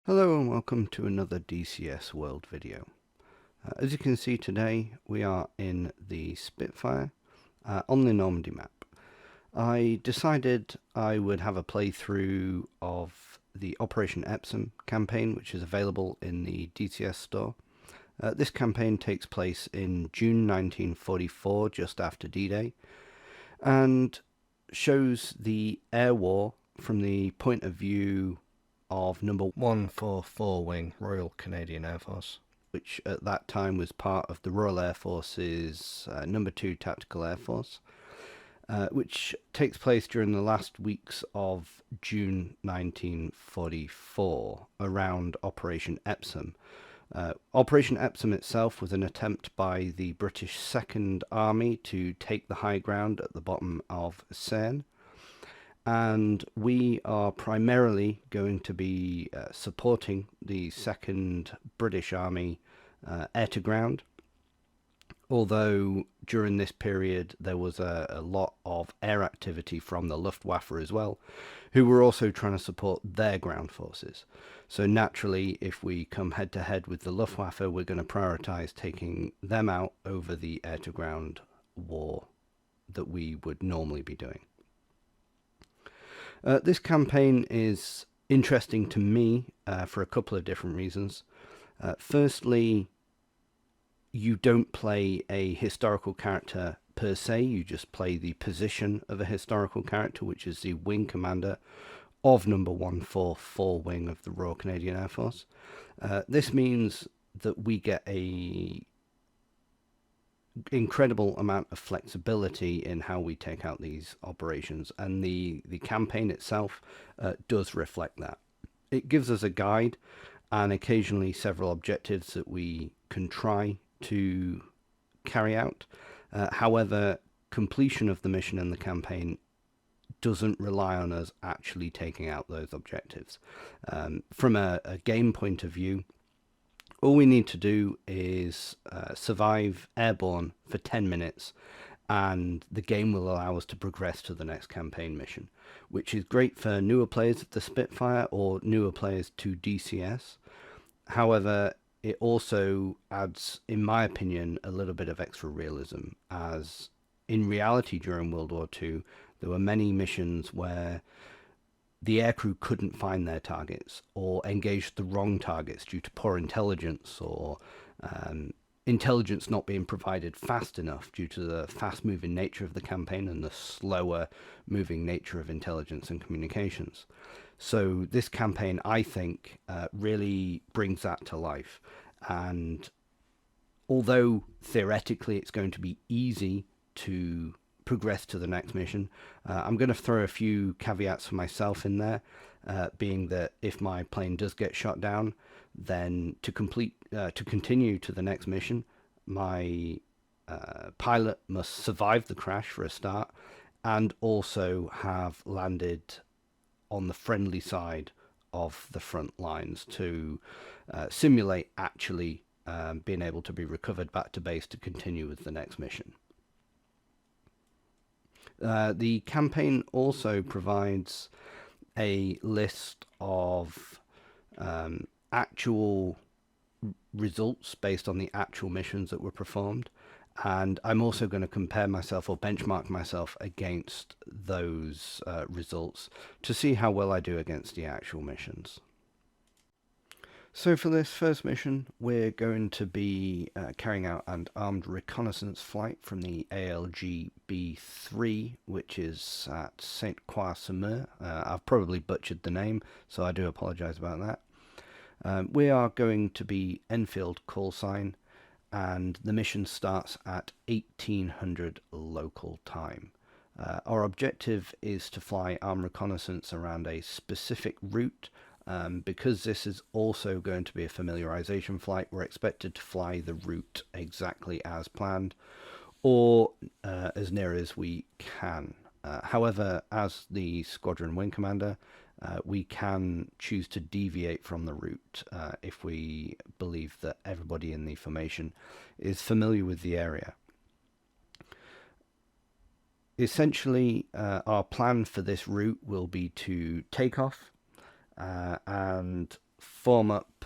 Hello and welcome to another DCS World video. As you can see today, we are in the Spitfire on the Normandy map. I decided I would have a playthrough of the Operation EPSOM campaign, which is available in the DCS store. This campaign takes place in June 1944, just after D-Day, and shows the air war from the point of view of number 144 Wing, Royal Canadian Air Force, which at that time was part of the Royal Air Force's number 2 Tactical Air Force, which takes place during the last weeks of June 1944 around Operation EPSOM. Operation EPSOM itself was an attempt by the British Second Army to take the high ground at the bottom of Seine, and we are primarily going to be supporting the 2nd British Army air to ground, although during this period there was a lot of air activity from the Luftwaffe as well, who were also trying to support their ground forces. So naturally, if we come head to head with the Luftwaffe, we're going to prioritize taking them out over the air to ground war that we would normally be doing. This campaign is interesting to me for a couple of different reasons. Firstly, you don't play a historical character per se, you just play the position of a historical character, which is the wing commander of number 144 Wing of the Royal Canadian Air Force. This means that we get a incredible amount of flexibility in how we take out these operations, and the campaign itself does reflect that. It gives us a guide and occasionally several objectives that we can try to carry out. However, completion of the mission in the campaign doesn't rely on us actually taking out those objectives. From a game point of view, all we need to do is survive airborne for 10 minutes, and the game will allow us to progress to the next campaign mission, which is great for newer players of the Spitfire or newer players to DCS. However, it also adds, in my opinion, a little bit of extra realism, as in reality during World War II, there were many missions where the aircrew couldn't find their targets or engaged the wrong targets due to poor intelligence, or intelligence not being provided fast enough due to the fast-moving nature of the campaign and the slower-moving nature of intelligence and communications. So this campaign, I think, really brings that to life. And although theoretically it's going to be easy to progress to the next mission, I'm going to throw a few caveats for myself in there, being that if my plane does get shot down, then to continue to the next mission, my pilot must survive the crash for a start, and also have landed on the friendly side of the front lines to simulate actually being able to be recovered back to base to continue with the next mission. The campaign also provides a list of actual results based on the actual missions that were performed, and I'm also going to compare myself or benchmark myself against those results to see how well I do against the actual missions. So for this first mission, we're going to be carrying out an armed reconnaissance flight from the ALG B3, which is at Saint-Croix-sur-Mer. I've probably butchered the name, so I do apologise about that. We are going to be Enfield call sign, and the mission starts at 1800 local time. Our objective is to fly armed reconnaissance around a specific route. Because this is also going to be a familiarization flight, we're expected to fly the route exactly as planned, or as near as we can. However, as the squadron wing commander, we can choose to deviate from the route if we believe that everybody in the formation is familiar with the area. Essentially, our plan for this route will be to take off and form up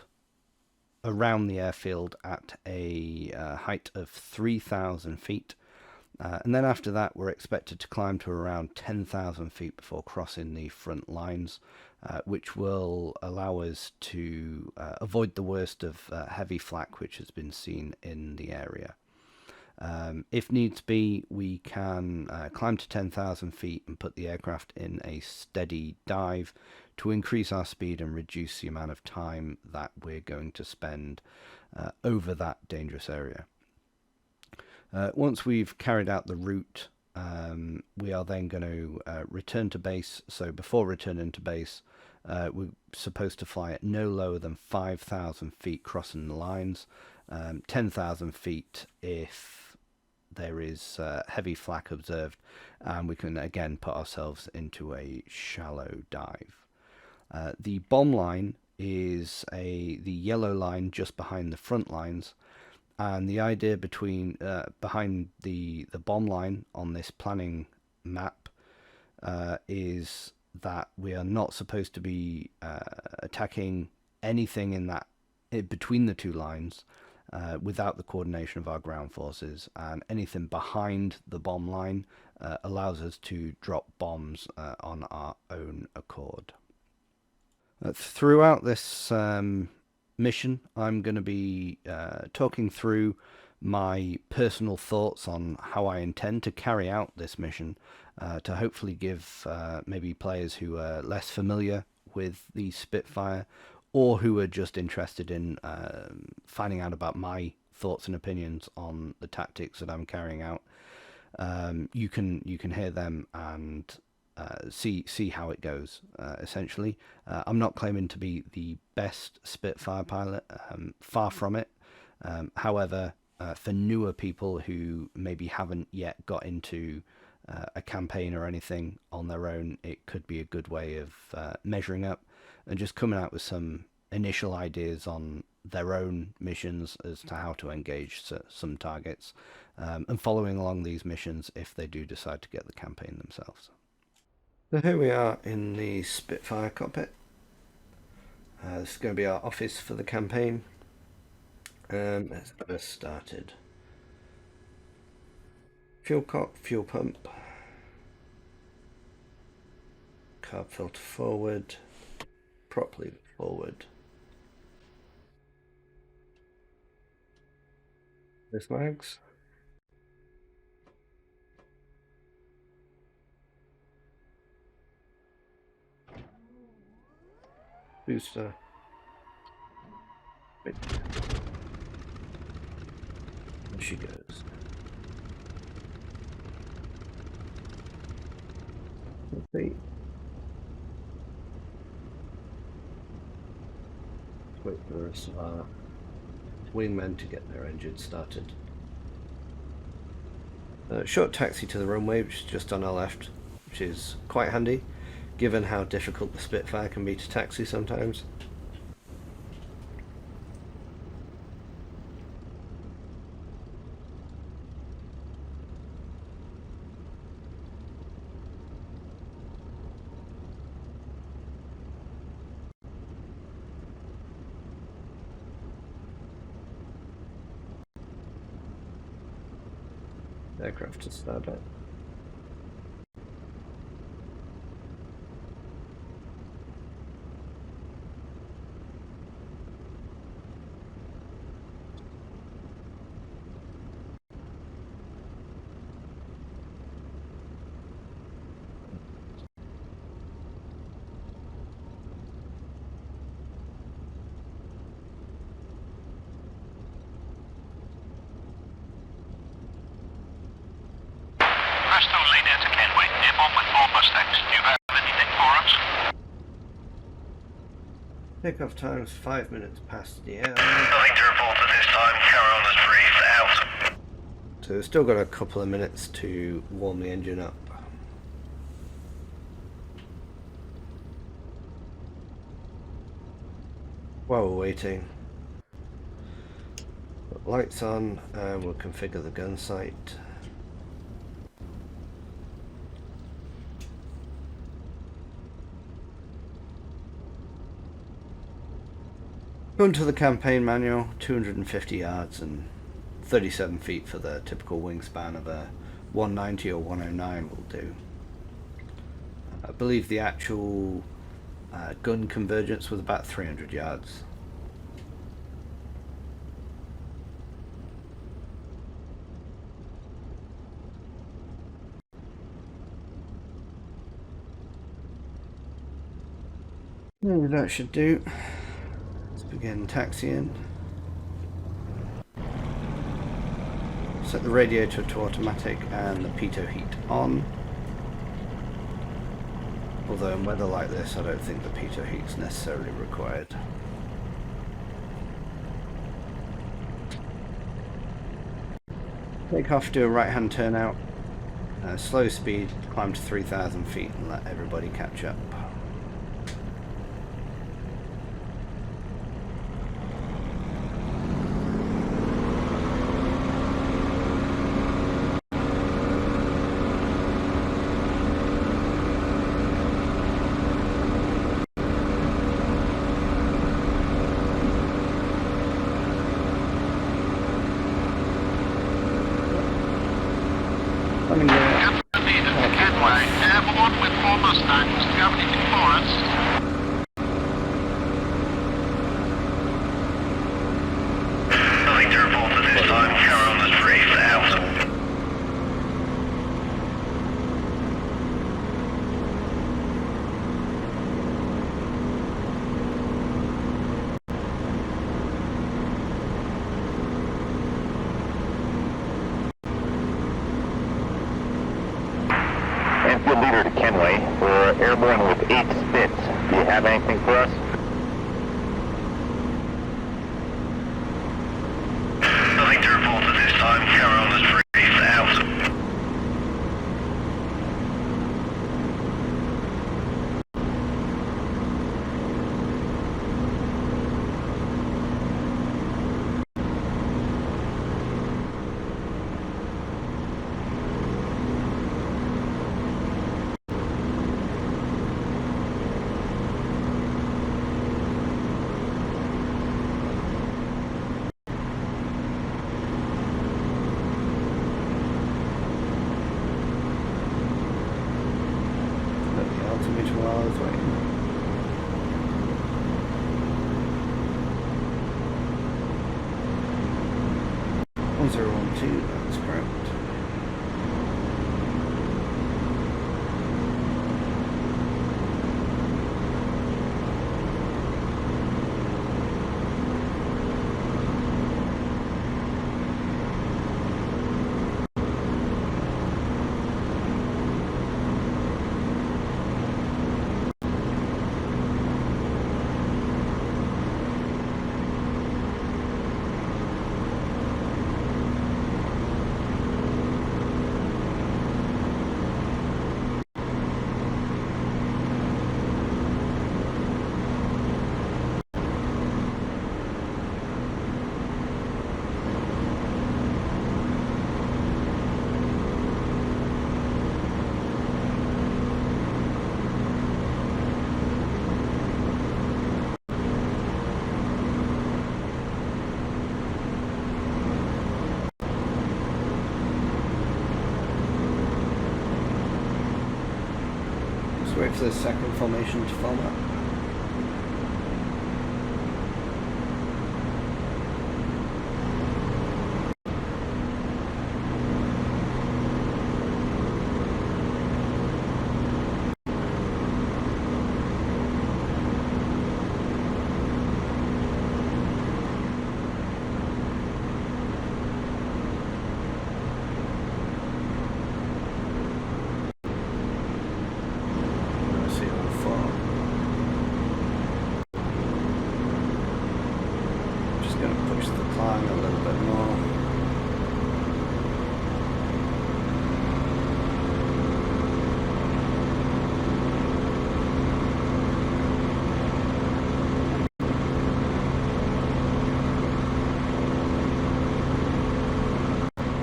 around the airfield at a height of 3,000 feet. And then after that, we're expected to climb to around 10,000 feet before crossing the front lines, which will allow us to avoid the worst of heavy flak which has been seen in the area. If needs be, we can climb to 10,000 feet and put the aircraft in a steady dive to increase our speed and reduce the amount of time that we're going to spend over that dangerous area. Once we've carried out the route, we are then going to return to base. So before returning to base, we're supposed to fly at no lower than 5,000 feet crossing the lines, 10,000 feet if there is heavy flak observed, and we can again put ourselves into a shallow dive. The bomb line is the yellow line just behind the front lines. And the idea behind the bomb line on this planning map is that we are not supposed to be attacking anything between the two lines without the coordination of our ground forces, and anything behind the bomb line allows us to drop bombs on our own accord. Throughout this mission, I'm going to be talking through my personal thoughts on how I intend to carry out this mission to hopefully give maybe players who are less familiar with the Spitfire, or who are just interested in finding out about my thoughts and opinions on the tactics that I'm carrying out. You can hear them and see how it goes. Essentially, I'm not claiming to be the best Spitfire pilot, far from it. However, for newer people who maybe haven't yet got into a campaign or anything on their own, it could be a good way of measuring up and just coming out with some initial ideas on their own missions as to how to engage some targets, and following along these missions if they do decide to get the campaign themselves. So here we are in the Spitfire cockpit. This is going to be our office for the campaign. Let's get us started. Fuel cock, fuel pump. Carb filter forward. Prop lever forward. This mags. Booster. There she goes. Let's see. Wait for the rest of our wingmen to get their engine started. Short taxi to the runway, which is just on our left, which is quite handy given how difficult the Spitfire can be to taxi sometimes. Aircraft to start up. Takeoff time's 5 minutes past the hour. Nothing to report at this time. Carry on as briefed. Out. So we've still got a couple of minutes to warm the engine up. While we're waiting, put lights on and we'll configure the gun sight. Going to the campaign manual, 250 yards and 37 feet for the typical wingspan of a 190 or 109 will do. I believe the actual gun convergence was about 300 yards. Maybe that should do. Let's begin taxiing. Set the radiator to automatic and the pitot heat on. Although in weather like this, I don't think the pitot heat is necessarily required. Take off, do a right hand turn out. Slow speed, climb to 3,000 feet and let everybody catch up. Field leader to Kenway. We're airborne with 8 Spits. Do you have anything for us? Nothing to report at this time. Carry on as brief. Out. That's correct. Wait for the second formation to form up.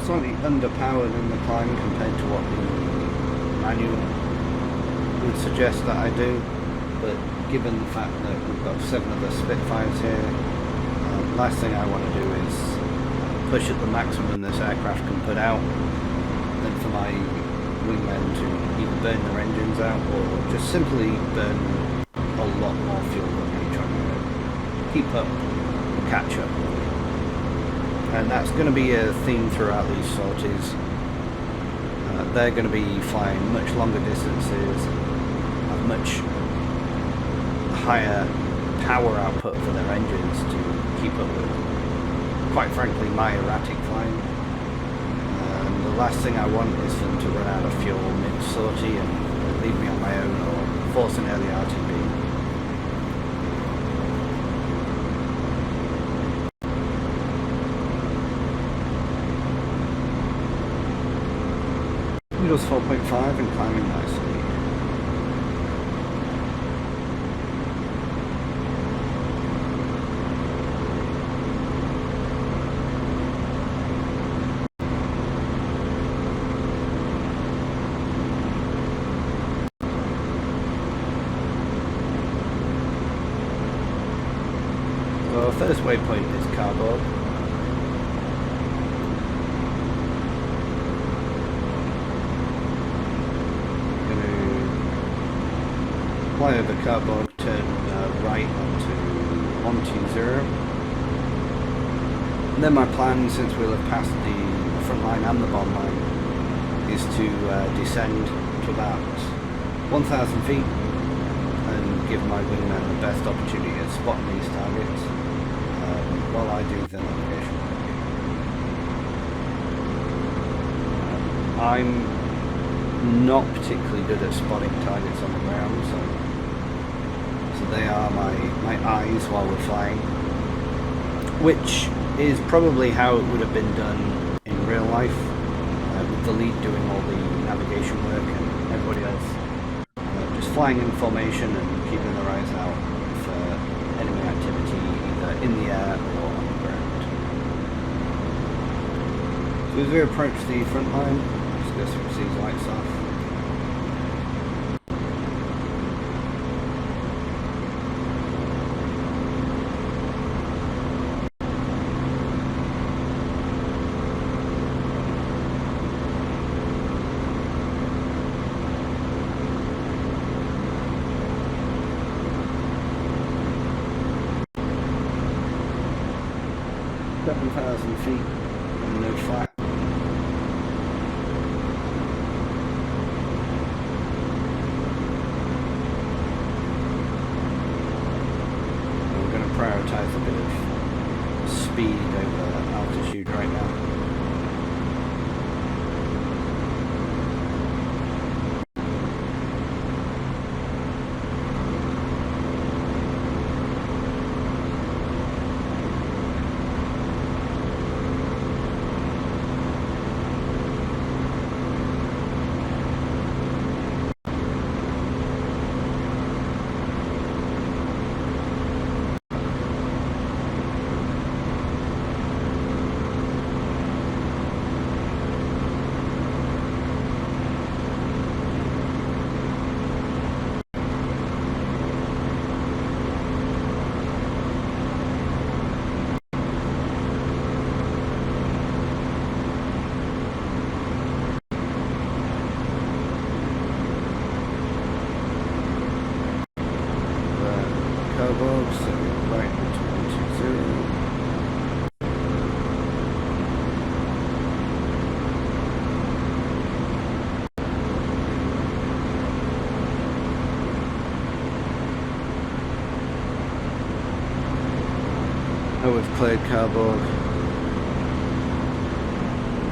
Slightly underpowered in the climb compared to what the manual would suggest that I do, but given the fact that we've got 7 of the Spitfires here, Last thing I want to do is push at the maximum this aircraft can put out, then for my wingmen to either burn their engines out or just simply burn a lot more fuel than me, trying to keep up, catch up. And that's going to be a theme throughout these sorties. They're going to be flying much longer distances, have much higher power output for their engines to keep up with, quite frankly, my erratic flying. And the last thing I want is for them to run out of fuel mid-sortie and leave me on my own or force an early RTB. Windows 4.5 and climbing nicely. So first waypoint is Cardboard. Fly over Cardboard, turn right onto 120. And then my plan, since we'll have passed the front line and the bomb line, is to descend to about 1,000 feet and give my wingmen the best opportunity at spotting these targets while I do the navigation work. I'm not particularly good at spotting targets on the ground, so they are my eyes while we're flying, which is probably how it would have been done in real life, with the lead doing all the navigation work and everybody else just flying in formation and keeping their eyes out for enemy activity either in the air or on the ground. So as we approach the front line, just go switch these lights off. Feet and no flat. We're going to prioritize a bit of speed over altitude right now. Oh, we've cleared Cardboard.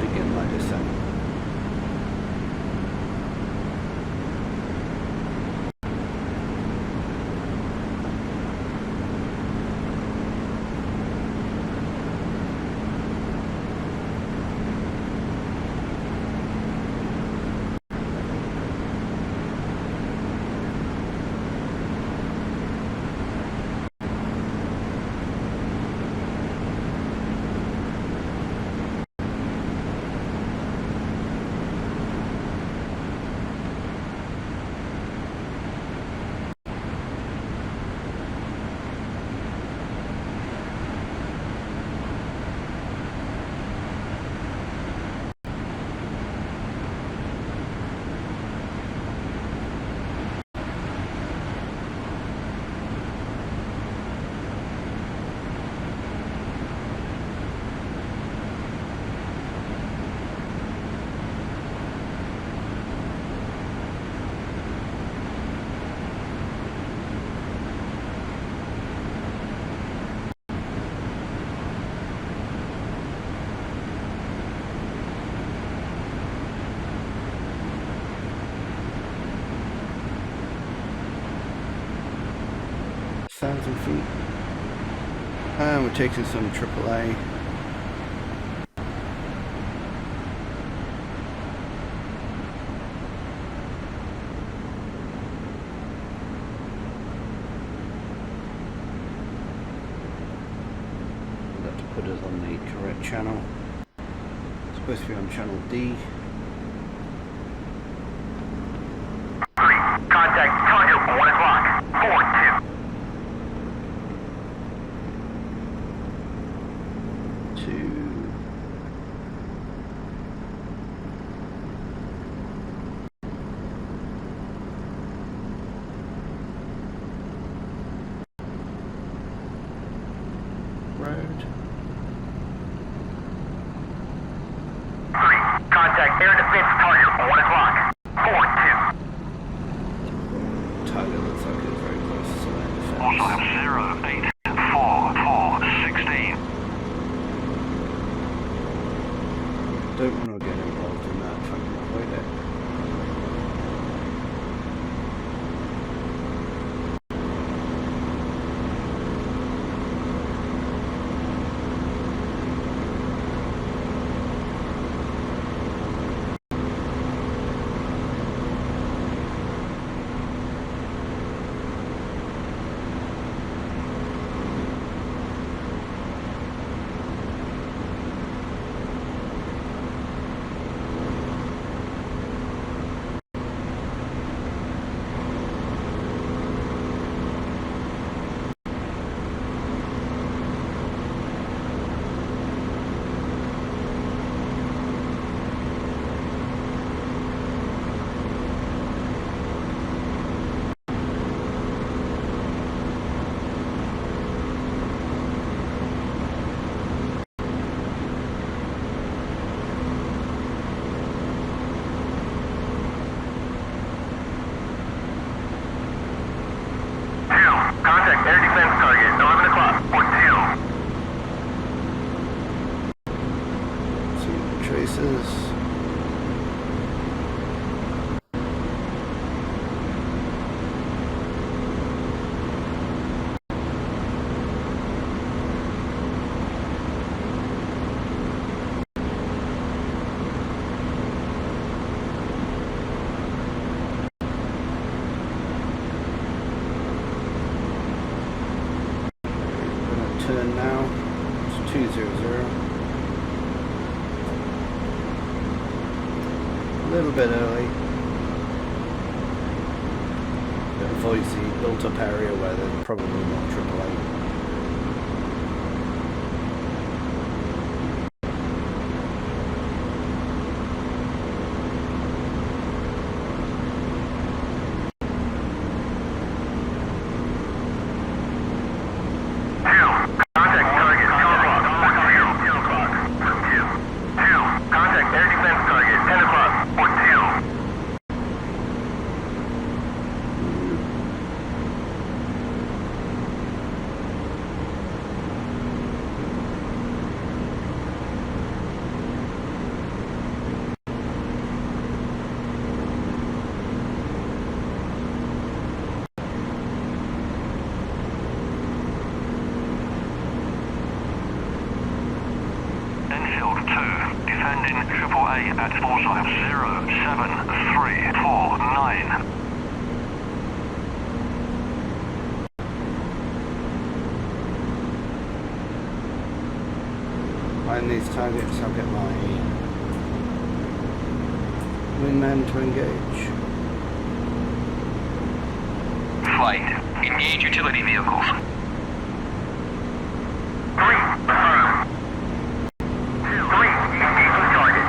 Begin my descent. 6,000 feet. And we're taking some AAA. That to put us on the correct channel. It's supposed to be on channel D. Contact target 1 o'clock. 4-2. 2. Road. 3. Contact air defense target 1 o'clock. 4-2. Target looks like it's very close to some air defense. Also have 0-8-4-4-16. Don't want to get involved in that, try to avoid it. Contact air defense target 11 o'clock. 4-2. See the traces. Turn now. It's 200. A little bit early. It avoids the built-up area where there's probably more AAA. Defending AAA at Bullseye 07349. Find these targets, I'll get my wingman to engage. Flight. Engage utility vehicles. 3. Affirm. 2. 3. Engaging target.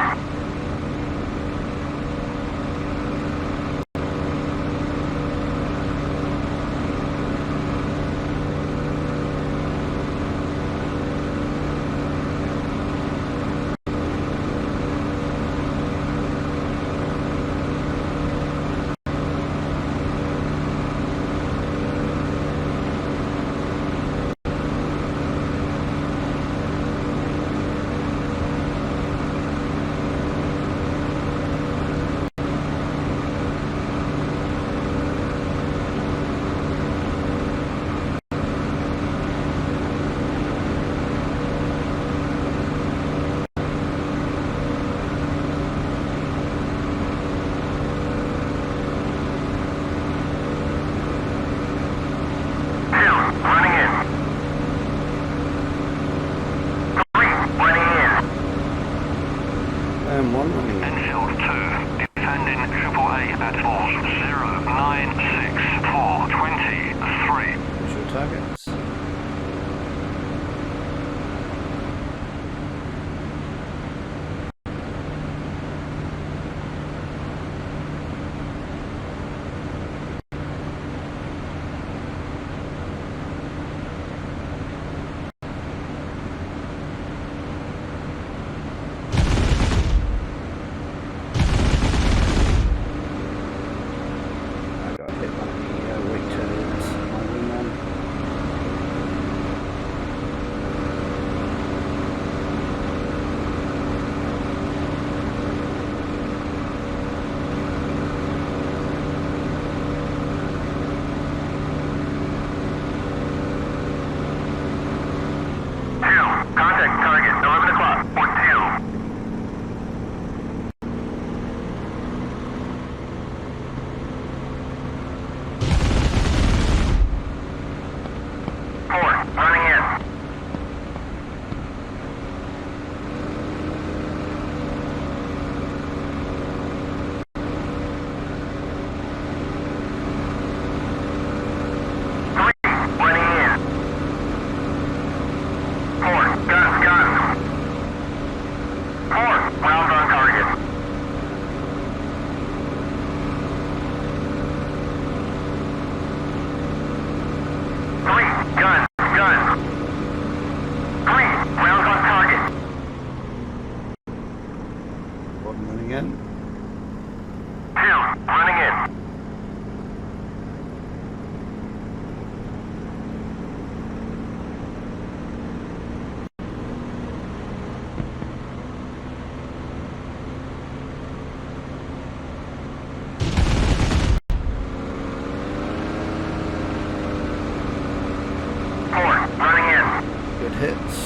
hits.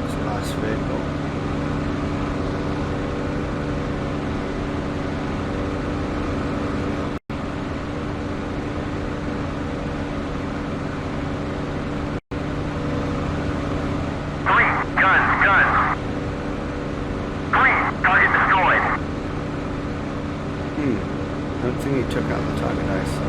It's a nice vehicle. I don't think he took out the target I saw.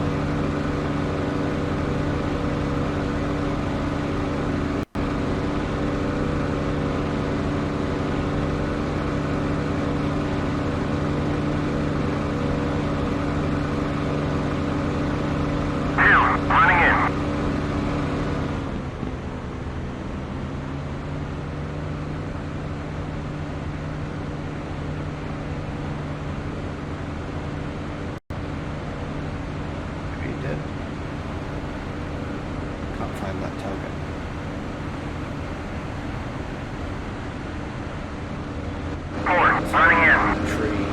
Can't find that target. Running in. Tree.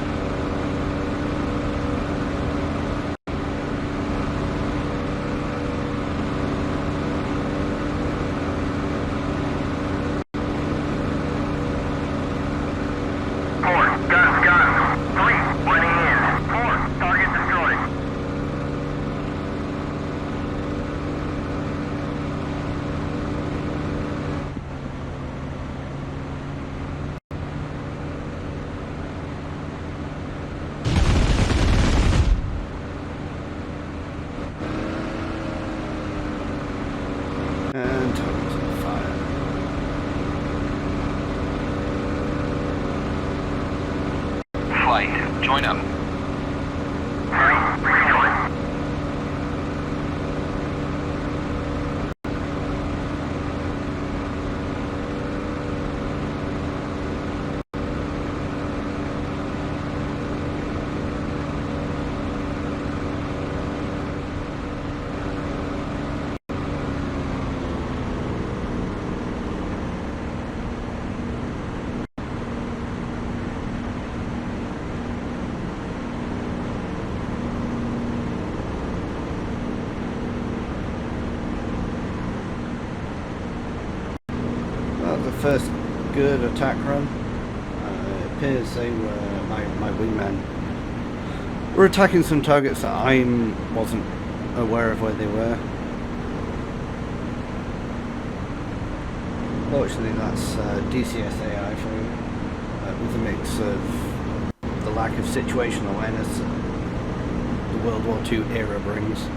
And target's on fire. Flight, join up. The first good attack run. It appears they were my wingmen were attacking some targets that I wasn't aware of where they were. Fortunately, that's DCS AI for you, with a mix of the lack of situational awareness that the World War II era brings.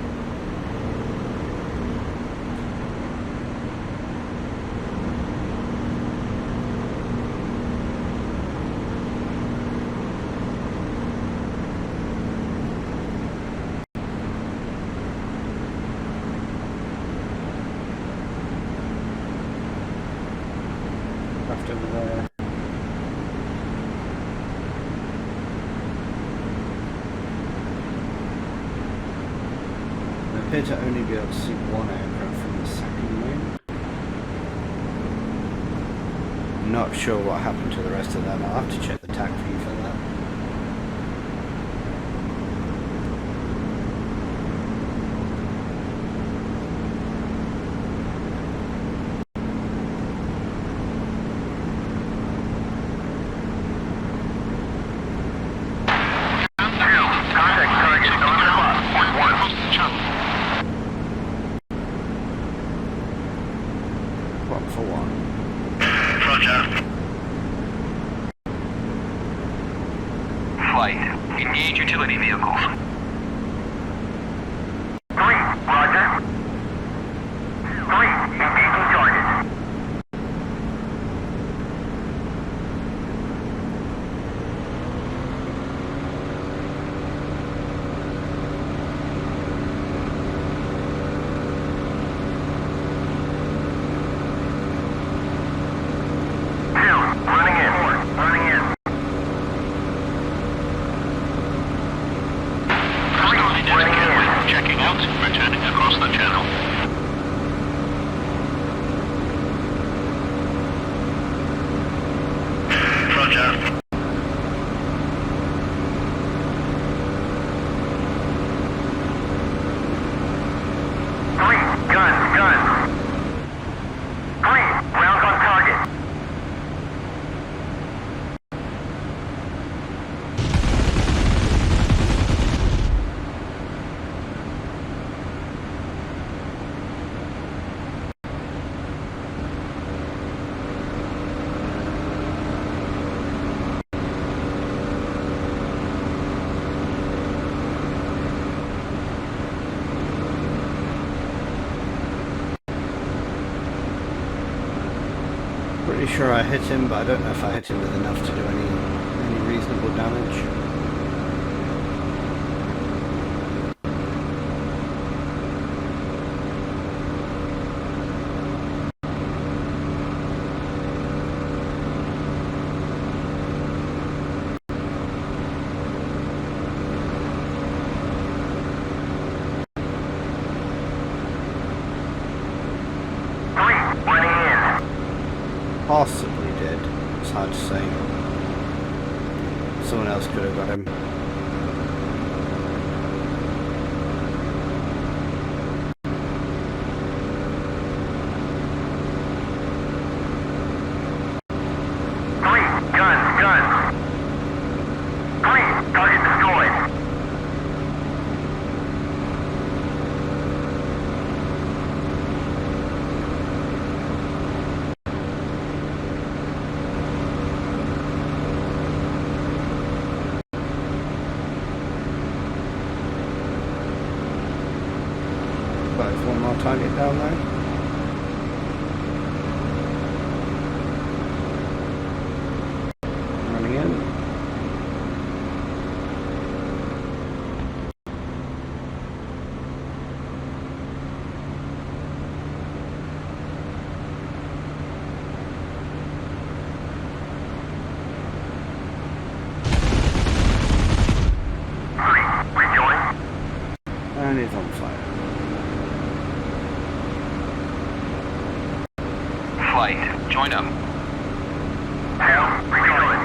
Left over there. I appear to only be able to see one aircraft from the second wing. Not sure what happened to the rest of them. I'll have to check the TAC feed for that. For one. Roger. Flight, engage utility vehicles. Roger. Engaging target. Pretty sure I hit him, but I don't know if I hit him with enough to do any reasonable damage. Possibly did. It's hard to say. Someone else could have got him. Guns. Target destroyed. But there's one more target down there. Running in. Rejoin. And he's on fire. Flight, join up. Rejoin.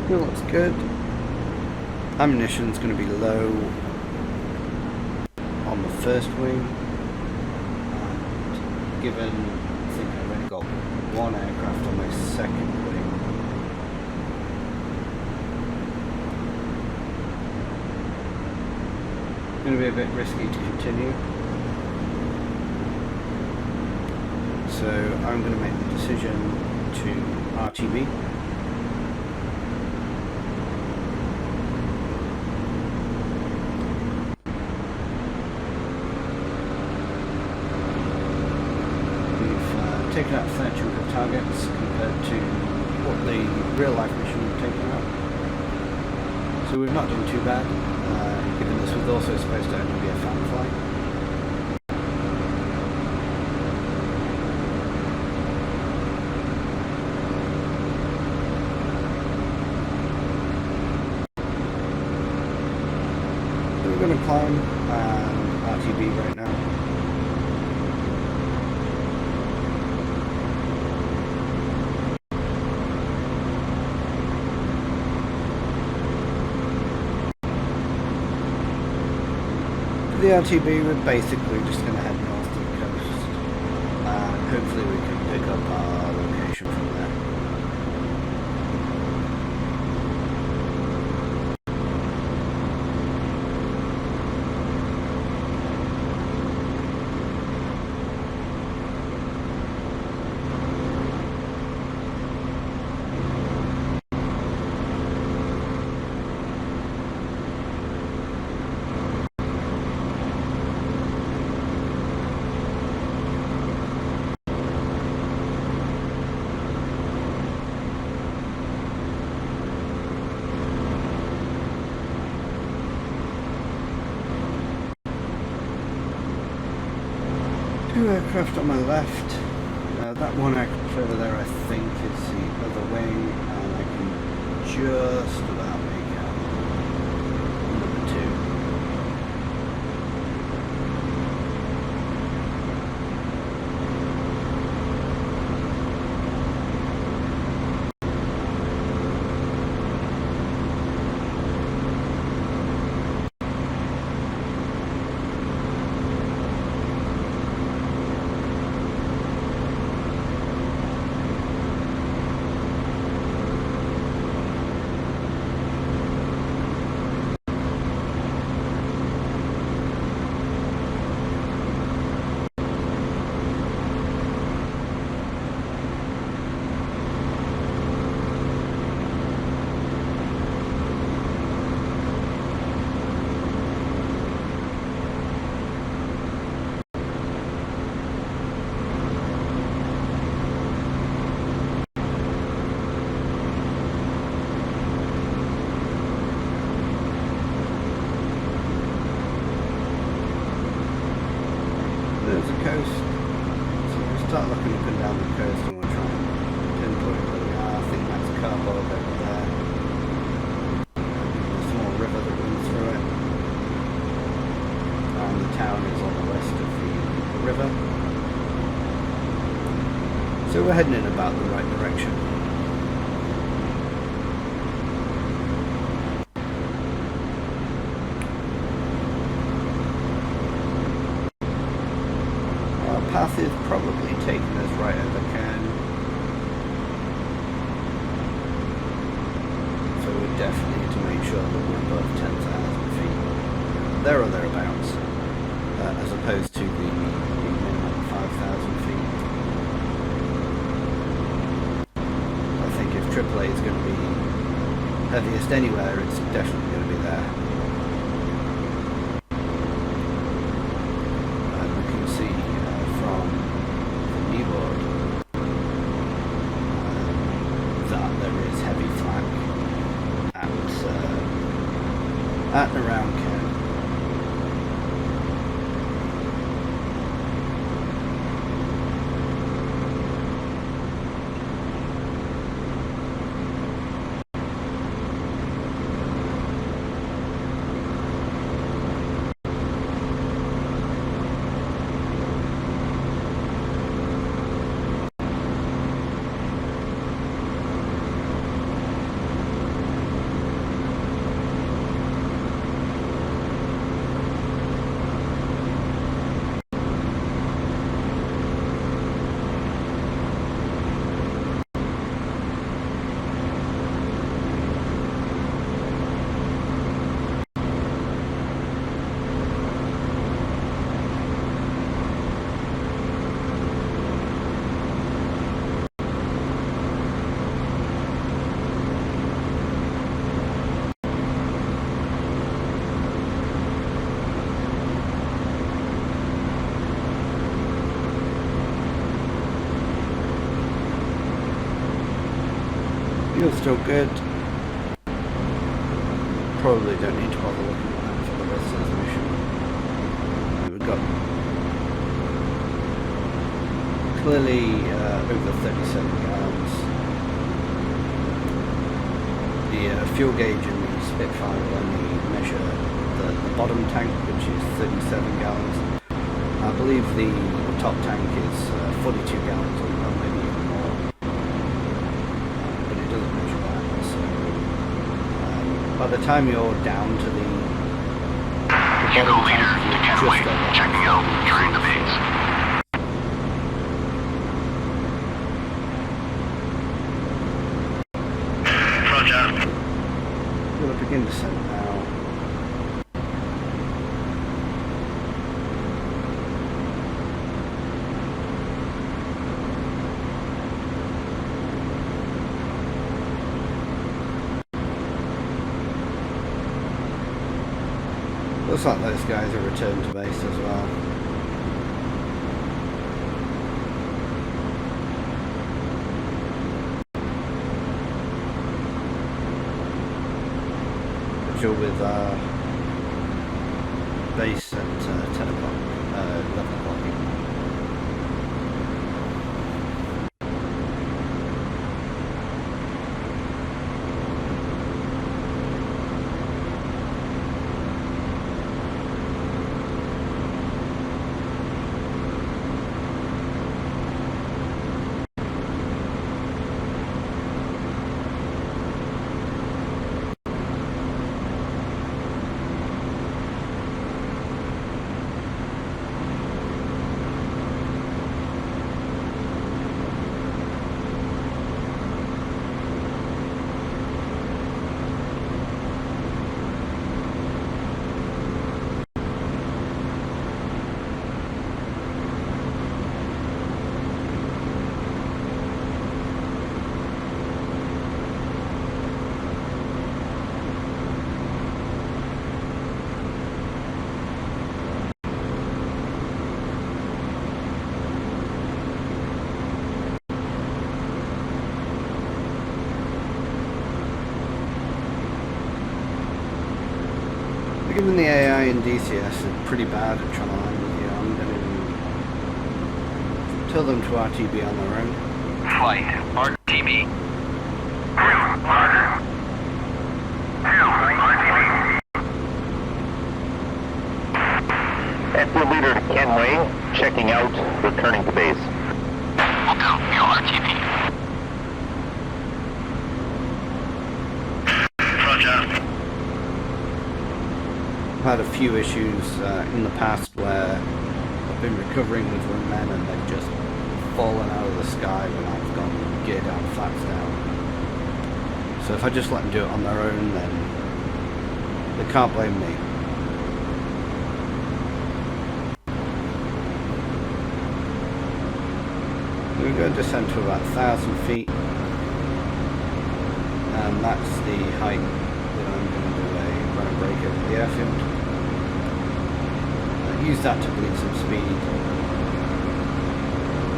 It looks good. Ammunition's going to be low on the first wing. And given I think I've only got one aircraft on my second wing, it's going to be a bit risky to continue. So I'm going to make the decision to RTB. Taken out a fair chunk of targets compared to what the real life mission would have taken out. So we've not done too bad, given this was also supposed to only be a fan flight. So we're going to climb and RTB right now. The RTB, we're basically just going to head north to the coast, and hopefully we can pick up our location from there. Two aircraft on my left. That one aircraft over there I think is the other wing, and I can just about make out number two. So we're heading in about the right direction. Our path is probably taking us right as I can. So we definitely need to make sure that we're above 10,000 feet. There or thereabouts. As opposed to the minimum 5,000 feet. I think if AAA is going to be heaviest anywhere, it's definitely going to be there. And we can see from the kneeboard that there is heavy flak at and around Cairn. Feels still good. Probably don't need to bother looking at that for the rest of this mission. We've got clearly over 37 gallons. The fuel gauge in the Spitfire will only measure the bottom tank, which is 37 gallons. I believe the top tank is 42 gallons, or maybe even more. But it doesn't measure that. So by the time you're down to the bottom tank, you're just over Checking out. Entering the base. Roger. We'll begin descent now. Looks like those guys are returned to base as well. You're with base at 10 o'clock, 11 o'clock. Given the AI and DCS are pretty bad at trying to land with you, I'm going to tell them to RTB on their own. Flight. RTB. Airfield leader to Kenway, checking out, returning to base. Welcome, RTB. Roger. I've had a few issues in the past where I've been recovering with wingmen and they've just fallen out of the sky when I've gone gear down, flaps down. So if I just let them do it on their own, then they can't blame me. We're going to descend to about 1,000 feet, and that's the height that I'm going to do a run and break over the airfield. Use that to bleed some speed,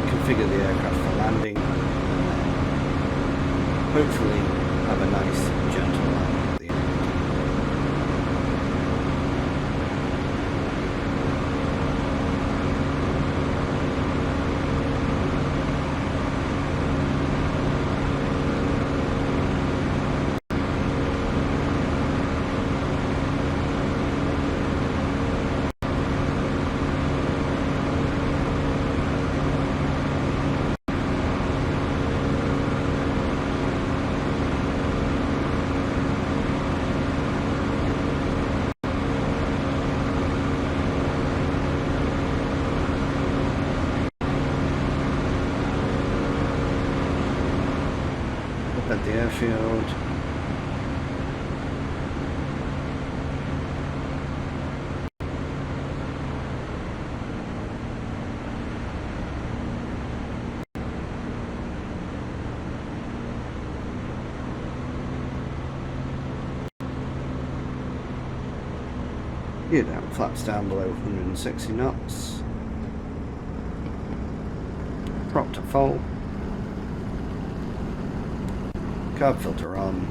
configure the aircraft for landing, and then hopefully have a nice gentle landing at the end. At the airfield. Gear down, flaps down below 160 knots. Prop to full. Carb filter on.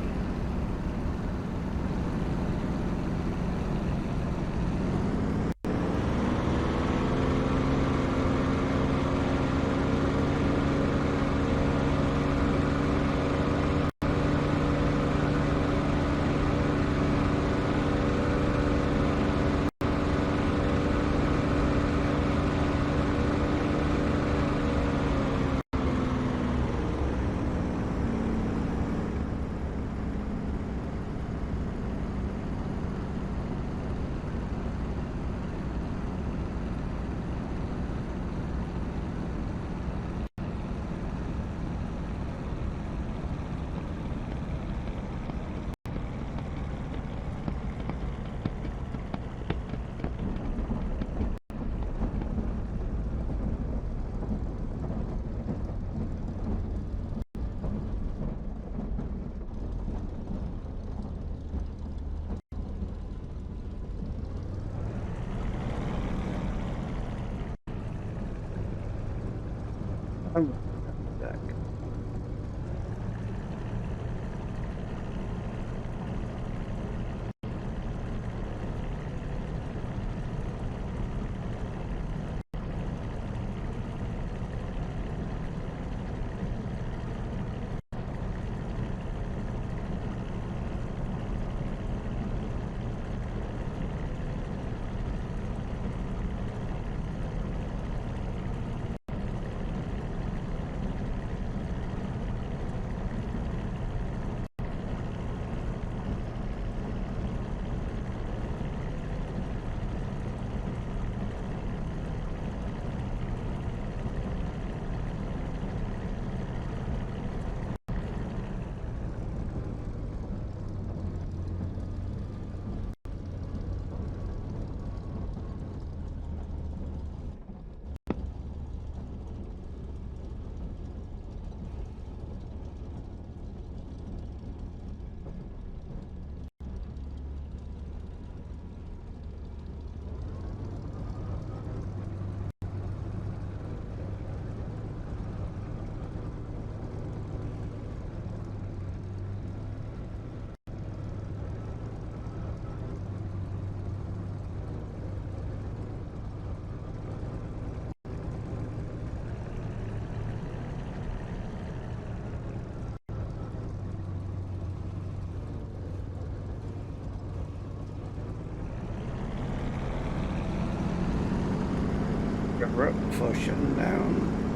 Deck. Before shutting down.